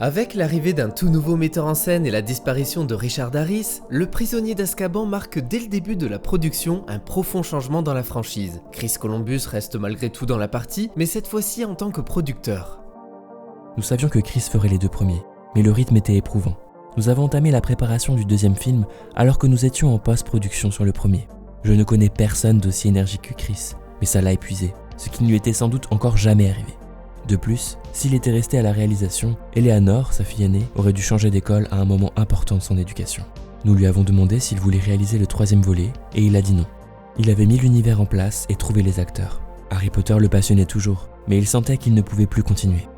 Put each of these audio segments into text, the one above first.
Avec l'arrivée d'un tout nouveau metteur en scène et la disparition de Richard Harris, Le Prisonnier d'Azkaban marque dès le début de la production un profond changement dans la franchise. Chris Columbus reste malgré tout dans la partie, mais cette fois-ci en tant que producteur. Nous savions que Chris ferait les 2 premiers, mais le rythme était éprouvant. Nous avons entamé la préparation du 2e film alors que nous étions en post-production sur le premier. Je ne connais personne d'aussi énergique que Chris, mais ça l'a épuisé, ce qui ne lui était sans doute encore jamais arrivé. De plus, s'il était resté à la réalisation, Eleanor, sa fille aînée, aurait dû changer d'école à un moment important de son éducation. Nous lui avons demandé s'il voulait réaliser le 3e volet, et il a dit non. Il avait mis l'univers en place et trouvé les acteurs. Harry Potter le passionnait toujours, mais il sentait qu'il ne pouvait plus continuer.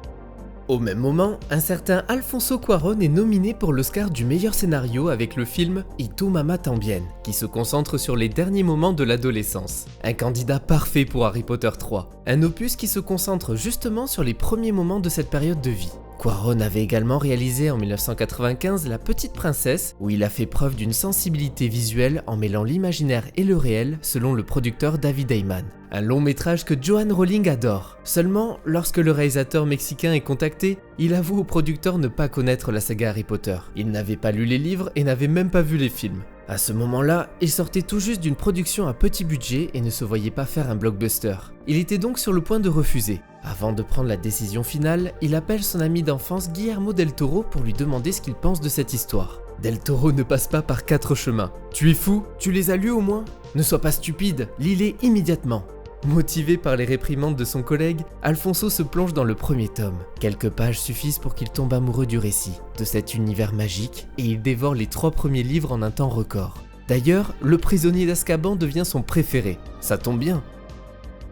Au même moment, un certain Alfonso Cuarón est nominé pour l'Oscar du meilleur scénario avec le film Y tu mamá también, qui se concentre sur les derniers moments de l'adolescence. Un candidat parfait pour Harry Potter 3, un opus qui se concentre justement sur les premiers moments de cette période de vie. Cuarón avait également réalisé en 1995 La Petite Princesse, où il a fait preuve d'une sensibilité visuelle en mêlant l'imaginaire et le réel selon le producteur David Heyman. Un long métrage que Joanne Rowling adore. Seulement, lorsque le réalisateur mexicain est contacté, il avoue au producteur ne pas connaître la saga Harry Potter. Il n'avait pas lu les livres et n'avait même pas vu les films. À ce moment-là, il sortait tout juste d'une production à petit budget et ne se voyait pas faire un blockbuster. Il était donc sur le point de refuser. Avant de prendre la décision finale, il appelle son ami d'enfance Guillermo del Toro pour lui demander ce qu'il pense de cette histoire. Del Toro ne passe pas par 4 chemins. « Tu es fou? Tu les as lus au moins? Ne sois pas stupide, lis-les immédiatement !» Motivé par les réprimandes de son collègue, Alfonso se plonge dans le premier tome. Quelques pages suffisent pour qu'il tombe amoureux du récit, de cet univers magique, et il dévore les 3 premiers livres en un temps record. D'ailleurs, Le Prisonnier d'Azkaban devient son préféré. Ça tombe bien.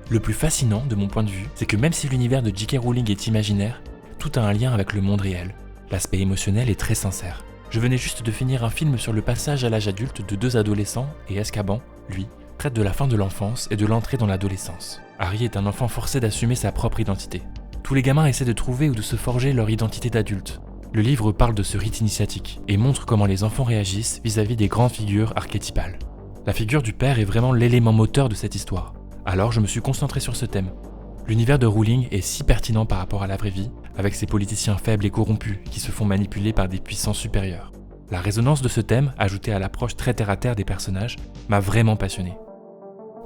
Le plus fascinant, de mon point de vue, c'est que même si l'univers de J.K. Rowling est imaginaire, tout a un lien avec le monde réel. L'aspect émotionnel est très sincère. Je venais juste de finir un film sur le passage à l'âge adulte de 2 adolescents, et Azkaban, lui, traite de la fin de l'enfance et de l'entrée dans l'adolescence. Harry est un enfant forcé d'assumer sa propre identité. Tous les gamins essaient de trouver ou de se forger leur identité d'adulte. Le livre parle de ce rite initiatique et montre comment les enfants réagissent vis-à-vis des grandes figures archétypales. La figure du père est vraiment l'élément moteur de cette histoire. Alors je me suis concentré sur ce thème. L'univers de Rowling est si pertinent par rapport à la vraie vie, avec ses politiciens faibles et corrompus qui se font manipuler par des puissances supérieures. La résonance de ce thème, ajoutée à l'approche très terre-à-terre des personnages, m'a vraiment passionné.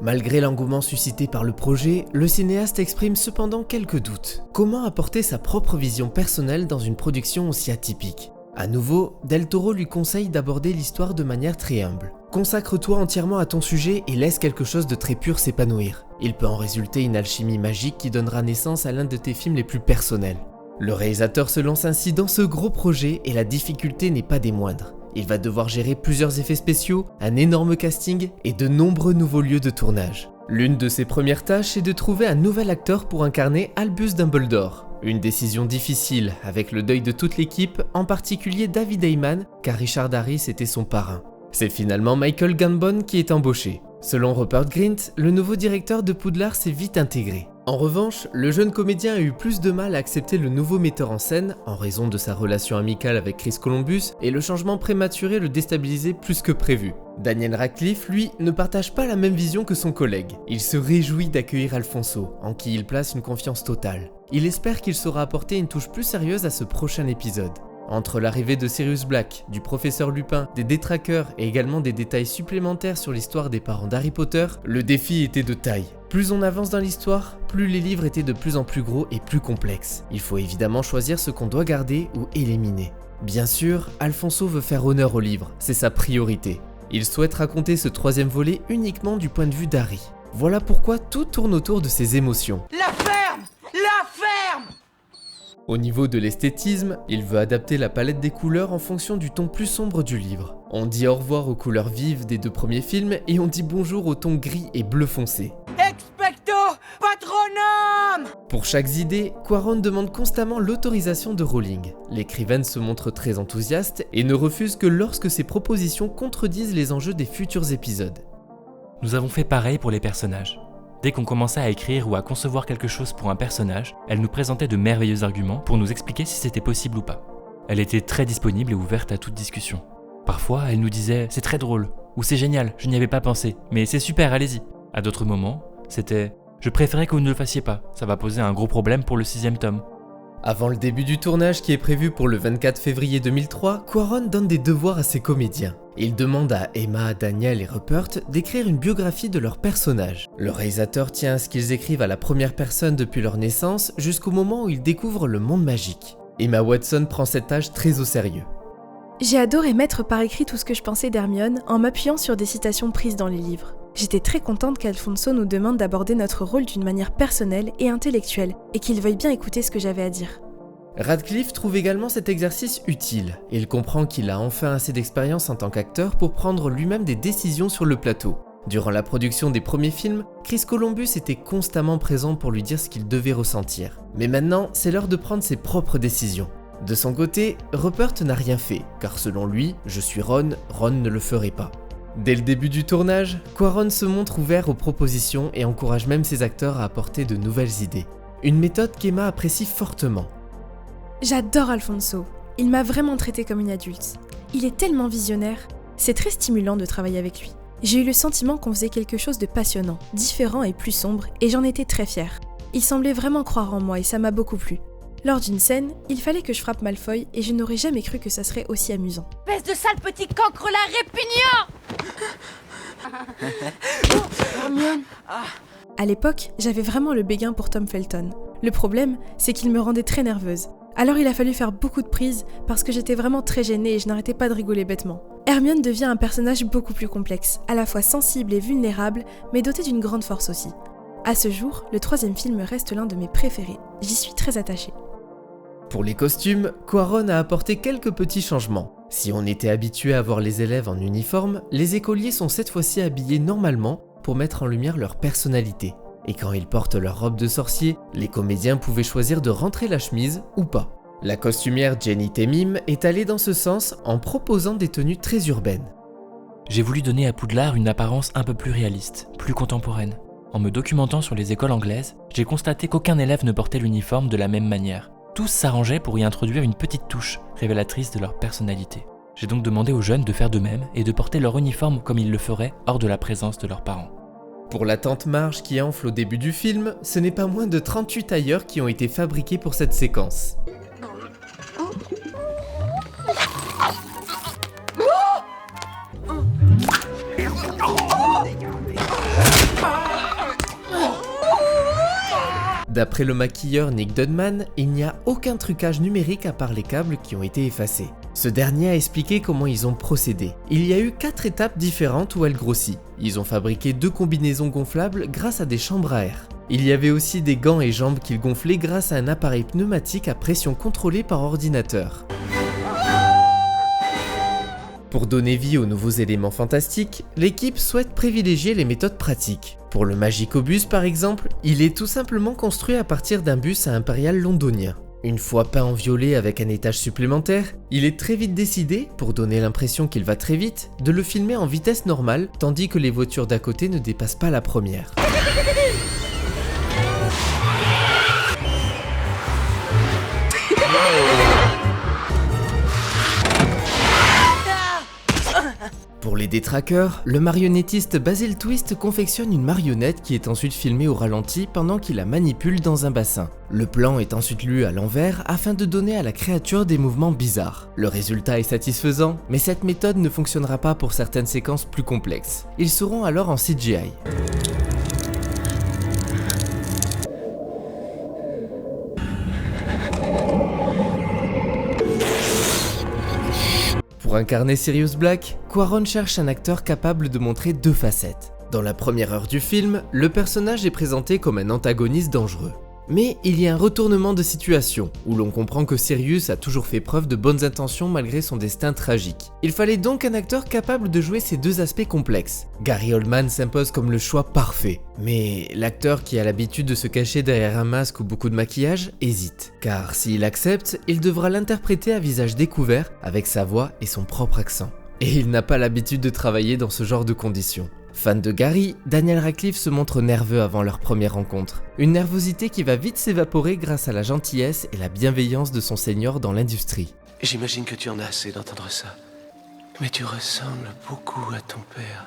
Malgré l'engouement suscité par le projet, le cinéaste exprime cependant quelques doutes. Comment apporter sa propre vision personnelle dans une production aussi atypique ? À nouveau, Del Toro lui conseille d'aborder l'histoire de manière très humble. Consacre-toi entièrement à ton sujet et laisse quelque chose de très pur s'épanouir. Il peut en résulter une alchimie magique qui donnera naissance à l'un de tes films les plus personnels. Le réalisateur se lance ainsi dans ce gros projet et la difficulté n'est pas des moindres. Il va devoir gérer plusieurs effets spéciaux, un énorme casting et de nombreux nouveaux lieux de tournage. L'une de ses premières tâches est de trouver un nouvel acteur pour incarner Albus Dumbledore. Une décision difficile avec le deuil de toute l'équipe, en particulier David Heyman, car Richard Harris était son parrain. C'est finalement Michael Gambon qui est embauché. Selon Rupert Grint, le nouveau directeur de Poudlard s'est vite intégré. En revanche, le jeune comédien a eu plus de mal à accepter le nouveau metteur en scène en raison de sa relation amicale avec Chris Columbus et le changement prématuré le déstabilisait plus que prévu. Daniel Radcliffe, lui, ne partage pas la même vision que son collègue. Il se réjouit d'accueillir Alfonso, en qui il place une confiance totale. Il espère qu'il saura apporter une touche plus sérieuse à ce prochain épisode. Entre l'arrivée de Sirius Black, du professeur Lupin, des détraqueurs et également des détails supplémentaires sur l'histoire des parents d'Harry Potter, le défi était de taille. Plus on avance dans l'histoire, plus les livres étaient de plus en plus gros et plus complexes. Il faut évidemment choisir ce qu'on doit garder ou éliminer. Bien sûr, Alfonso veut faire honneur au livre, c'est sa priorité. Il souhaite raconter ce 3e volet uniquement du point de vue d'Harry. Voilà pourquoi tout tourne autour de ses émotions. La ferme! La ferme! Au niveau de l'esthétisme, il veut adapter la palette des couleurs en fonction du ton plus sombre du livre. On dit au revoir aux couleurs vives des 2 premiers films et on dit bonjour aux tons gris et bleu foncé. Expecto Patronum! Pour chaque idée, Cuarón demande constamment l'autorisation de Rowling. L'écrivaine se montre très enthousiaste et ne refuse que lorsque ses propositions contredisent les enjeux des futurs épisodes. Nous avons fait pareil pour les personnages. Dès qu'on commençait à écrire ou à concevoir quelque chose pour un personnage, elle nous présentait de merveilleux arguments pour nous expliquer si c'était possible ou pas. Elle était très disponible et ouverte à toute discussion. Parfois, elle nous disait « c'est très drôle » ou « c'est génial, je n'y avais pas pensé, mais c'est super, allez-y ». À d'autres moments, c'était « je préférais que vous ne le fassiez pas, ça va poser un gros problème pour le 6e tome ». Avant le début du tournage qui est prévu pour le 24 février 2003, Cuarón donne des devoirs à ses comédiens. Il demande à Emma, Daniel et Rupert d'écrire une biographie de leurs personnages. Le réalisateur tient à ce qu'ils écrivent à la première personne depuis leur naissance jusqu'au moment où ils découvrent le monde magique. Emma Watson prend cette tâche très au sérieux. J'ai adoré mettre par écrit tout ce que je pensais d'Hermione en m'appuyant sur des citations prises dans les livres. J'étais très contente qu'Alfonso nous demande d'aborder notre rôle d'une manière personnelle et intellectuelle, et qu'il veuille bien écouter ce que j'avais à dire. Radcliffe trouve également cet exercice utile, et il comprend qu'il a enfin assez d'expérience en tant qu'acteur pour prendre lui-même des décisions sur le plateau. Durant la production des premiers films, Chris Columbus était constamment présent pour lui dire ce qu'il devait ressentir. Mais maintenant, c'est l'heure de prendre ses propres décisions. De son côté, Rupert n'a rien fait, car selon lui, « Je suis Ron, Ron ne le ferait pas ». Dès le début du tournage, Cuarón se montre ouvert aux propositions et encourage même ses acteurs à apporter de nouvelles idées. Une méthode qu'Emma apprécie fortement. J'adore Alfonso. Il m'a vraiment traité comme une adulte. Il est tellement visionnaire. C'est très stimulant de travailler avec lui. J'ai eu le sentiment qu'on faisait quelque chose de passionnant, différent et plus sombre, et j'en étais très fière. Il semblait vraiment croire en moi et ça m'a beaucoup plu. Lors d'une scène, il fallait que je frappe Malfoy et je n'aurais jamais cru que ça serait aussi amusant. Espèce de sale petit cancre là répugnant. Hermione. À l'époque, j'avais vraiment le béguin pour Tom Felton. Le problème, c'est qu'il me rendait très nerveuse. Alors il a fallu faire beaucoup de prises parce que j'étais vraiment très gênée et je n'arrêtais pas de rigoler bêtement. Hermione devient un personnage beaucoup plus complexe, à la fois sensible et vulnérable, mais doté d'une grande force aussi. À ce jour, le 3e film reste l'un de mes préférés. J'y suis très attachée. Pour les costumes, Cuarón a apporté quelques petits changements. Si on était habitué à voir les élèves en uniforme, les écoliers sont cette fois-ci habillés normalement pour mettre en lumière leur personnalité. Et quand ils portent leur robe de sorcier, les comédiens pouvaient choisir de rentrer la chemise ou pas. La costumière Jenny Temim est allée dans ce sens en proposant des tenues très urbaines. J'ai voulu donner à Poudlard une apparence un peu plus réaliste, plus contemporaine. En me documentant sur les écoles anglaises, j'ai constaté qu'aucun élève ne portait l'uniforme de la même manière. Tous s'arrangeaient pour y introduire une petite touche révélatrice de leur personnalité. J'ai donc demandé aux jeunes de faire de même et de porter leur uniforme comme ils le feraient hors de la présence de leurs parents. Pour la tante Marge qui enfle au début du film, ce n'est pas moins de 38 tailleurs qui ont été fabriqués pour cette séquence. D'après le maquilleur Nick Dudman, il n'y a aucun trucage numérique à part les câbles qui ont été effacés. Ce dernier a expliqué comment ils ont procédé. Il y a eu 4 étapes différentes où elle grossit. Ils ont fabriqué 2 combinaisons gonflables grâce à des chambres à air. Il y avait aussi des gants et jambes qu'ils gonflaient grâce à un appareil pneumatique à pression contrôlée par ordinateur. Pour donner vie aux nouveaux éléments fantastiques, l'équipe souhaite privilégier les méthodes pratiques. Pour le Magicobus par exemple, il est tout simplement construit à partir d'un bus à impérial londonien. Une fois peint en violet avec un étage supplémentaire, il est très vite décidé, pour donner l'impression qu'il va très vite, de le filmer en vitesse normale, tandis que les voitures d'à côté ne dépassent pas la première. Pour les détraqueurs, le marionnettiste Basil Twist confectionne une marionnette qui est ensuite filmée au ralenti pendant qu'il la manipule dans un bassin. Le plan est ensuite lu à l'envers afin de donner à la créature des mouvements bizarres. Le résultat est satisfaisant, mais cette méthode ne fonctionnera pas pour certaines séquences plus complexes. Ils seront alors en CGI. Pour incarner Sirius Black, Cuarón cherche un acteur capable de montrer 2 facettes. Dans la première heure du film, le personnage est présenté comme un antagoniste dangereux. Mais il y a un retournement de situation, où l'on comprend que Sirius a toujours fait preuve de bonnes intentions malgré son destin tragique. Il fallait donc un acteur capable de jouer ces 2 aspects complexes. Gary Oldman s'impose comme le choix parfait. Mais l'acteur qui a l'habitude de se cacher derrière un masque ou beaucoup de maquillage hésite. Car s'il accepte, il devra l'interpréter à visage découvert, avec sa voix et son propre accent. Et il n'a pas l'habitude de travailler dans ce genre de conditions. Fan de Gary, Daniel Radcliffe se montre nerveux avant leur première rencontre. Une nervosité qui va vite s'évaporer grâce à la gentillesse et la bienveillance de son senior dans l'industrie. J'imagine que tu en as assez d'entendre ça. Mais tu ressembles beaucoup à ton père.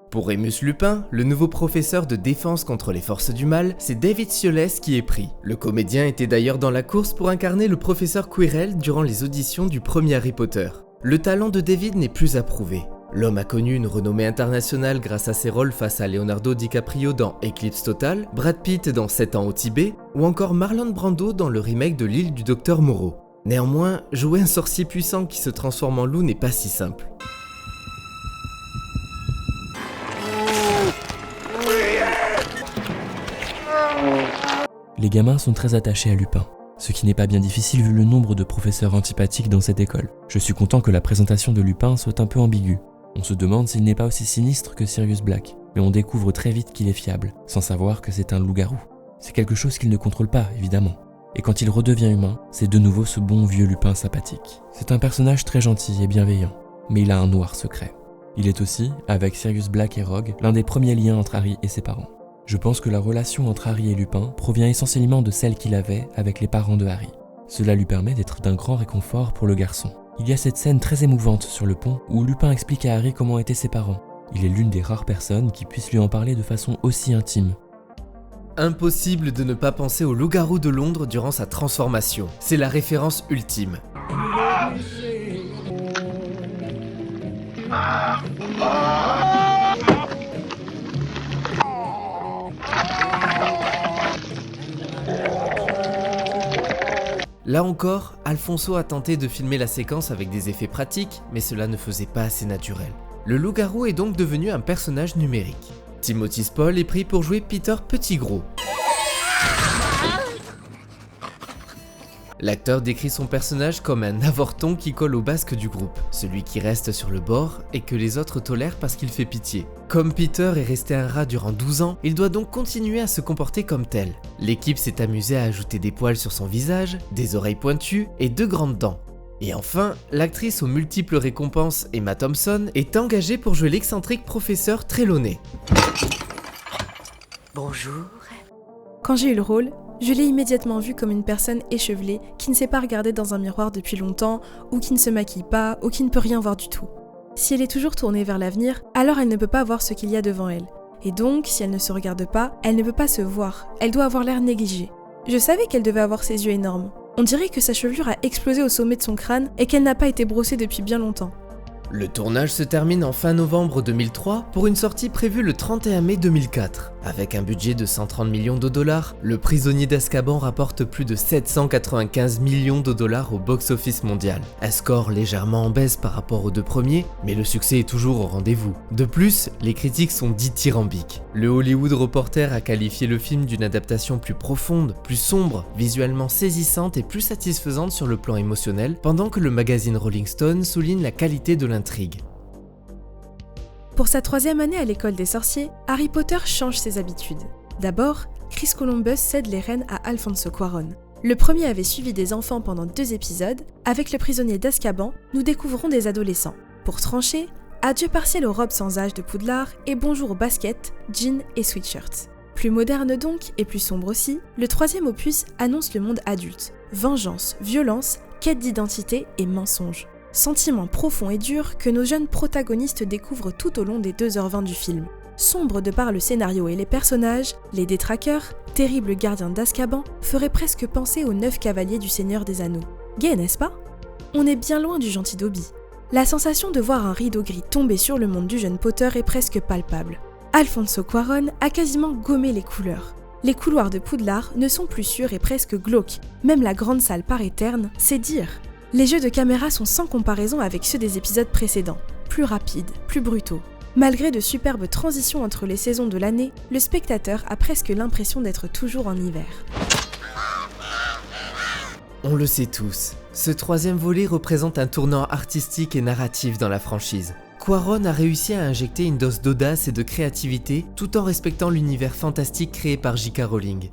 Pour Remus Lupin, le nouveau professeur de défense contre les forces du mal, c'est David Thewlis qui est pris. Le comédien était d'ailleurs dans la course pour incarner le professeur Quirrell durant les auditions du premier Harry Potter. Le talent de David n'est plus à prouver. L'homme a connu une renommée internationale grâce à ses rôles face à Leonardo DiCaprio dans Eclipse Total, Brad Pitt dans 7 ans au Tibet, ou encore Marlon Brando dans le remake de L'île du Docteur Moreau. Néanmoins, jouer un sorcier puissant qui se transforme en loup n'est pas si simple. Les gamins sont très attachés à Lupin, ce qui n'est pas bien difficile vu le nombre de professeurs antipathiques dans cette école. Je suis content que la présentation de Lupin soit un peu ambiguë. On se demande s'il n'est pas aussi sinistre que Sirius Black, mais on découvre très vite qu'il est fiable, sans savoir que c'est un loup-garou. C'est quelque chose qu'il ne contrôle pas, évidemment. Et quand il redevient humain, c'est de nouveau ce bon vieux Lupin sympathique. C'est un personnage très gentil et bienveillant, mais il a un noir secret. Il est aussi, avec Sirius Black et Rogue, l'un des premiers liens entre Harry et ses parents. Je pense que la relation entre Harry et Lupin provient essentiellement de celle qu'il avait avec les parents de Harry. Cela lui permet d'être d'un grand réconfort pour le garçon. Il y a cette scène très émouvante sur le pont où Lupin explique à Harry comment étaient ses parents. Il est l'une des rares personnes qui puisse lui en parler de façon aussi intime. Impossible de ne pas penser au loup-garou de Londres durant sa transformation. C'est la référence ultime. Là encore, Alfonso a tenté de filmer la séquence avec des effets pratiques, mais cela ne faisait pas assez naturel. Le loup-garou est donc devenu un personnage numérique. Timothy Spall est pris pour jouer Peter Pettigrew. L'acteur décrit son personnage comme un avorton qui colle au basque du groupe, celui qui reste sur le bord et que les autres tolèrent parce qu'il fait pitié. Comme Peter est resté un rat durant 12 ans, il doit donc continuer à se comporter comme tel. L'équipe s'est amusée à ajouter des poils sur son visage, des oreilles pointues et 2 grandes dents. Et enfin, l'actrice aux multiples récompenses Emma Thompson est engagée pour jouer l'excentrique professeur Trelawney. Bonjour. Quand j'ai eu le rôle, je l'ai immédiatement vue comme une personne échevelée qui ne sait pas regarder dans un miroir depuis longtemps, ou qui ne se maquille pas, ou qui ne peut rien voir du tout. Si elle est toujours tournée vers l'avenir, alors elle ne peut pas voir ce qu'il y a devant elle. Et donc, si elle ne se regarde pas, elle ne peut pas se voir, elle doit avoir l'air négligée. Je savais qu'elle devait avoir ses yeux énormes. On dirait que sa chevelure a explosé au sommet de son crâne et qu'elle n'a pas été brossée depuis bien longtemps. Le tournage se termine en fin novembre 2003 pour une sortie prévue le 31 mai 2004. Avec un budget de 130 millions de dollars, Le Prisonnier d'Azkaban rapporte plus de 795 millions de dollars au box-office mondial. Un score légèrement en baisse par rapport aux 2 premiers, mais le succès est toujours au rendez-vous. De plus, les critiques sont dithyrambiques. Le Hollywood Reporter a qualifié le film d'une adaptation plus profonde, plus sombre, visuellement saisissante et plus satisfaisante sur le plan émotionnel, pendant que le magazine Rolling Stone souligne la qualité de l'intrigue. Pour sa 3e année à l'école des sorciers, Harry Potter change ses habitudes. D'abord, Chris Columbus cède les rênes à Alfonso Cuarón. Le premier avait suivi des enfants pendant 2 épisodes. Avec Le Prisonnier d'Azkaban, nous découvrons des adolescents. Pour trancher, adieu partiel aux robes sans âge de Poudlard et bonjour aux baskets, jeans et sweatshirts. Plus moderne donc, et plus sombre aussi, le 3e opus annonce le monde adulte. Vengeance, violence, quête d'identité et mensonge. Sentiments profonds et durs que nos jeunes protagonistes découvrent tout au long des 2h20 du film. Sombre de par le scénario et les personnages, les détraqueurs, terribles gardiens d'Azkaban, feraient presque penser aux 9 cavaliers du Seigneur des Anneaux. Gai, n'est-ce pas? On est bien loin du gentil Dobby. La sensation de voir un rideau gris tomber sur le monde du jeune Potter est presque palpable. Alfonso Cuarón a quasiment gommé les couleurs. Les couloirs de Poudlard ne sont plus sûrs et presque glauques. Même la grande salle paraît terne, c'est dire. Les jeux de caméra sont sans comparaison avec ceux des épisodes précédents, plus rapides, plus brutaux. Malgré de superbes transitions entre les saisons de l'année, le spectateur a presque l'impression d'être toujours en hiver. On le sait tous, ce 3e volet représente un tournant artistique et narratif dans la franchise. Cuarón a réussi à injecter une dose d'audace et de créativité tout en respectant l'univers fantastique créé par J.K. Rowling.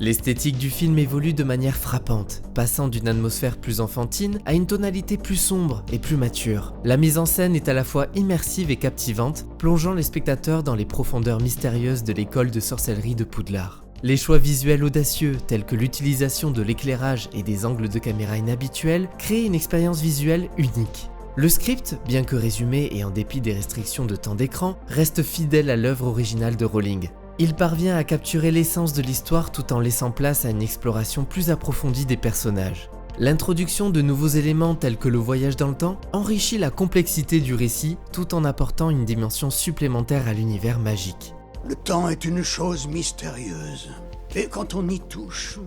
L'esthétique du film évolue de manière frappante, passant d'une atmosphère plus enfantine à une tonalité plus sombre et plus mature. La mise en scène est à la fois immersive et captivante, plongeant les spectateurs dans les profondeurs mystérieuses de l'école de sorcellerie de Poudlard. Les choix visuels audacieux, tels que l'utilisation de l'éclairage et des angles de caméra inhabituels, créent une expérience visuelle unique. Le script, bien que résumé et en dépit des restrictions de temps d'écran, reste fidèle à l'œuvre originale de Rowling. Il parvient à capturer l'essence de l'histoire tout en laissant place à une exploration plus approfondie des personnages. L'introduction de nouveaux éléments tels que le voyage dans le temps enrichit la complexité du récit tout en apportant une dimension supplémentaire à l'univers magique. Le temps est une chose mystérieuse, et quand on y touche,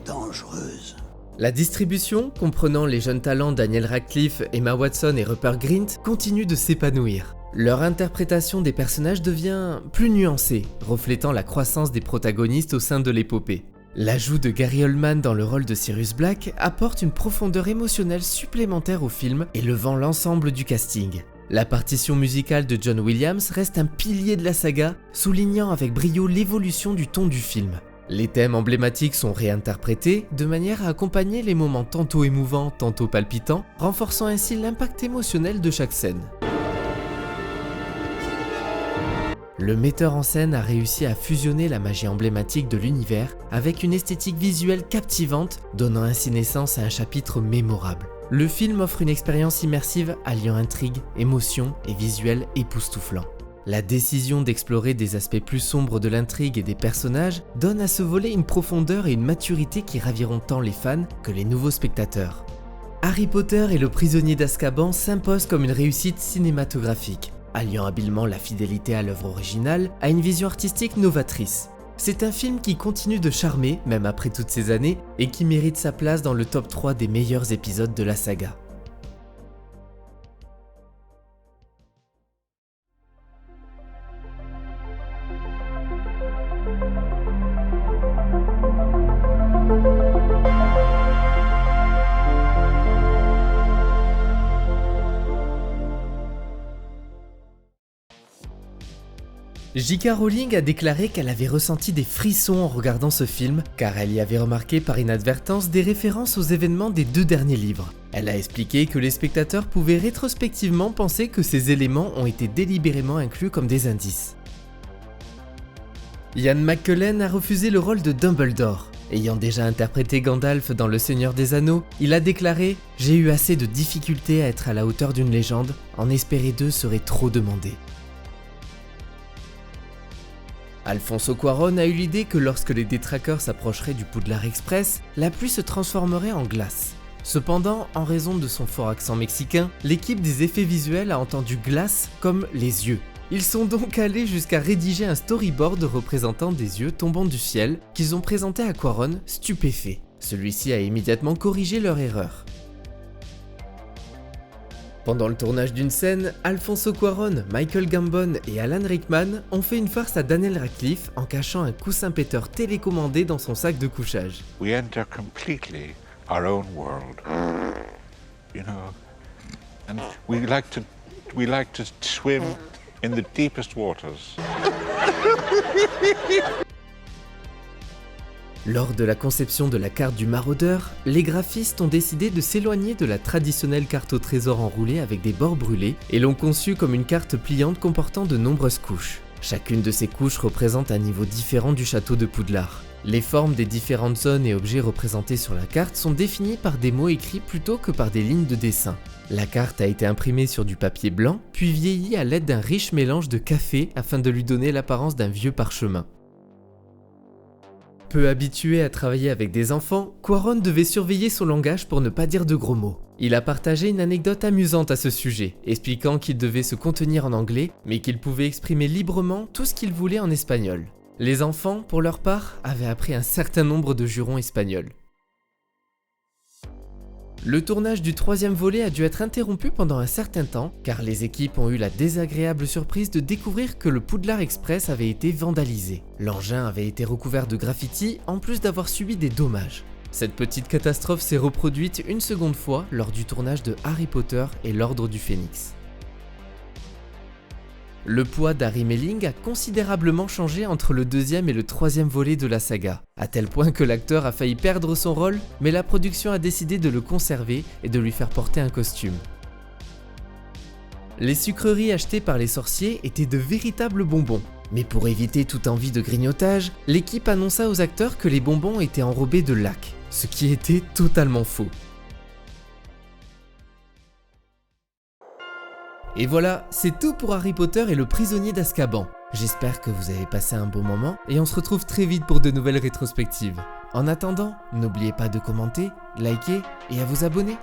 dangereuse. La distribution, comprenant les jeunes talents Daniel Radcliffe, Emma Watson et Rupert Grint, continue de s'épanouir. Leur interprétation des personnages devient plus nuancée, reflétant la croissance des protagonistes au sein de l'épopée. L'ajout de Gary Oldman dans le rôle de Sirius Black apporte une profondeur émotionnelle supplémentaire au film, élevant l'ensemble du casting. La partition musicale de John Williams reste un pilier de la saga, soulignant avec brio l'évolution du ton du film. Les thèmes emblématiques sont réinterprétés de manière à accompagner les moments tantôt émouvants, tantôt palpitants, renforçant ainsi l'impact émotionnel de chaque scène. Le metteur en scène a réussi à fusionner la magie emblématique de l'univers avec une esthétique visuelle captivante, donnant ainsi naissance à un chapitre mémorable. Le film offre une expérience immersive alliant intrigue, émotion et visuel époustouflant. La décision d'explorer des aspects plus sombres de l'intrigue et des personnages donne à ce volet une profondeur et une maturité qui raviront tant les fans que les nouveaux spectateurs. Harry Potter et le prisonnier d'Azkaban s'imposent comme une réussite cinématographique, alliant habilement la fidélité à l'œuvre originale à une vision artistique novatrice. C'est un film qui continue de charmer, même après toutes ces années, et qui mérite sa place dans le top 3 des meilleurs épisodes de la saga. J.K. Rowling a déclaré qu'elle avait ressenti des frissons en regardant ce film, car elle y avait remarqué par inadvertance des références aux événements des 2 derniers livres. Elle a expliqué que les spectateurs pouvaient rétrospectivement penser que ces éléments ont été délibérément inclus comme des indices. Ian McKellen a refusé le rôle de Dumbledore. Ayant déjà interprété Gandalf dans Le Seigneur des Anneaux, il a déclaré « J'ai eu assez de difficultés à être à la hauteur d'une légende, en espérer 2 serait trop demandé ». Alfonso Cuarón a eu l'idée que lorsque les détraqueurs s'approcheraient du Poudlard Express, la pluie se transformerait en glace. Cependant, en raison de son fort accent mexicain, l'équipe des effets visuels a entendu glace comme les yeux. Ils sont donc allés jusqu'à rédiger un storyboard représentant des yeux tombant du ciel qu'ils ont présenté à Cuarón stupéfait. Celui-ci a immédiatement corrigé leur erreur. Pendant le tournage d'une scène, Alfonso Cuarón, Michael Gambon et Alan Rickman ont fait une farce à Daniel Radcliffe en cachant un coussin péteur télécommandé dans son sac de couchage. We enter completely our own world, you know, and we like to swim in the deepest waters. Lors de la conception de la carte du maraudeur, les graphistes ont décidé de s'éloigner de la traditionnelle carte au trésor enroulée avec des bords brûlés et l'ont conçue comme une carte pliante comportant de nombreuses couches. Chacune de ces couches représente un niveau différent du château de Poudlard. Les formes des différentes zones et objets représentés sur la carte sont définis par des mots écrits plutôt que par des lignes de dessin. La carte a été imprimée sur du papier blanc, puis vieillie à l'aide d'un riche mélange de café afin de lui donner l'apparence d'un vieux parchemin. Peu habitué à travailler avec des enfants, Cuarón devait surveiller son langage pour ne pas dire de gros mots. Il a partagé une anecdote amusante à ce sujet, expliquant qu'il devait se contenir en anglais, mais qu'il pouvait exprimer librement tout ce qu'il voulait en espagnol. Les enfants, pour leur part, avaient appris un certain nombre de jurons espagnols. Le tournage du 3e volet a dû être interrompu pendant un certain temps, car les équipes ont eu la désagréable surprise de découvrir que le Poudlard Express avait été vandalisé. L'engin avait été recouvert de graffitis, en plus d'avoir subi des dommages. Cette petite catastrophe s'est reproduite une seconde fois lors du tournage de Harry Potter et l'Ordre du Phénix. Le poids d'Harry Melling a considérablement changé entre le 2e et le 3e volet de la saga, à tel point que l'acteur a failli perdre son rôle, mais la production a décidé de le conserver et de lui faire porter un costume. Les sucreries achetées par les sorciers étaient de véritables bonbons, mais pour éviter toute envie de grignotage, l'équipe annonça aux acteurs que les bonbons étaient enrobés de laque, ce qui était totalement faux. Et voilà, c'est tout pour Harry Potter et le prisonnier d'Azkaban. J'espère que vous avez passé un bon moment et on se retrouve très vite pour de nouvelles rétrospectives. En attendant, n'oubliez pas de commenter, liker et à vous abonner.